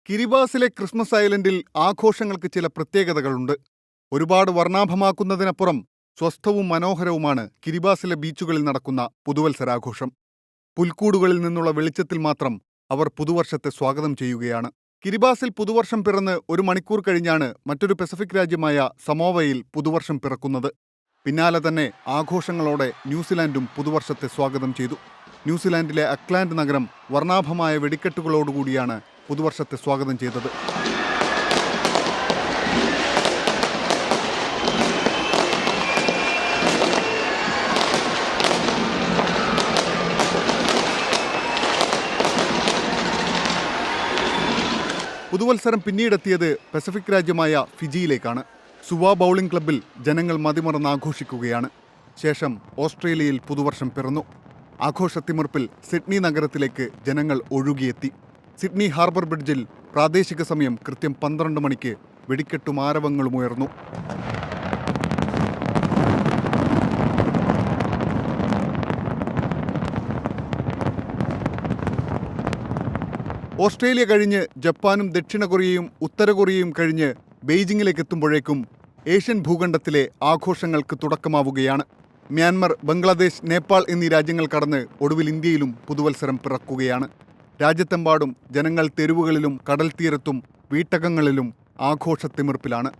കിരിബാസിലെ Christmas ഐലൻഡിൽ ആഘോഷങ്ങൾക്ക് ചില പ്രത്യേകതകളുണ്ട്. ഒരുപാട് വർണ്ണാഭമാക്കുന്നതിനപ്പുറം സ്വസ്ഥവും മനോഹരവുമാണ് കിരിബാസിലെ ബീച്ചുകളിൽ നടക്കുന്ന പുതുവത്സരാഘോഷം. പുൽക്കൂടുകളിൽ നിന്നുള്ള വെളിച്ചത്തിൽ മാത്രം അവർ പുതുവർഷത്തെ സ്വാഗതം ചെയ്യുകയാണ്. കിരിബാസിൽ പുതുവർഷം പിറന്ന് ഒരു മണിക്കൂർ കഴിഞ്ഞാണ് മറ്റൊരു പസഫിക് രാജ്യമായ സമോവയിൽ പുതുവർഷം പിറക്കുന്നത്. പിന്നാലെ തന്നെ ആഘോഷങ്ങളോടെ ന്യൂസിലാൻഡും പുതുവർഷത്തെ സ്വാഗതം ചെയ്തു. ന്യൂസിലാൻഡിലെ അക്ലാൻഡ് നഗരം വർണ്ണാഭമായ വെടിക്കെട്ടുകളോടുകൂടിയാണ് പുതുവർഷത്തെ സ്വാഗതം ചെയ്തത്. പുതുവത്സരം പിന്നീടെത്തിയത് പസഫിക് രാജ്യമായ ഫിജിയിലേക്കാണ്. സുവ ബൗളിംഗ് ക്ലബ്ബിൽ ജനങ്ങൾ മതിമറന്ന് ആഘോഷിക്കുകയാണ്. ശേഷം ഓസ്ട്രേലിയയിൽ പുതുവർഷം പിറന്നു. ആഘോഷത്തിമിർപ്പിൽ സിഡ്നി നഗരത്തിലേക്ക് ജനങ്ങൾ ഒഴുകിയെത്തി. സിഡ്നി ഹാർബർ ബ്രിഡ്ജിൽ പ്രാദേശിക സമയം കൃത്യം 12 മണിക്ക് വെടിക്കെട്ടും ആരവങ്ങളും ഉയർന്നു. ഓസ്ട്രേലിയ കഴിഞ്ഞ് ജപ്പാനും ദക്ഷിണ കൊറിയയും ഉത്തര കൊറിയയും കഴിഞ്ഞ് ബെയ്ജിങ്ങിലേക്ക് എത്തുമ്പോഴേക്കും ഏഷ്യൻ ഭൂഖണ്ഡത്തിലെ ആഘോഷങ്ങൾക്ക് തുടക്കമാവുകയാണ്. മ്യാൻമർ, ബംഗ്ലാദേശ്, നേപ്പാൾ എന്നീ രാജ്യങ്ങൾ കടന്ന് ഒടുവിൽ ഇന്ത്യയിലും പുതുവത്സരം പിറക്കുകയാണ്. രാജ്യത്തെമ്പാടും ജനങ്ങൾ തെരുവുകളിലും കടൽ തീരത്തും വീട്ടകങ്ങളിലും ആഘോഷത്തിമിർപ്പിലാണ്.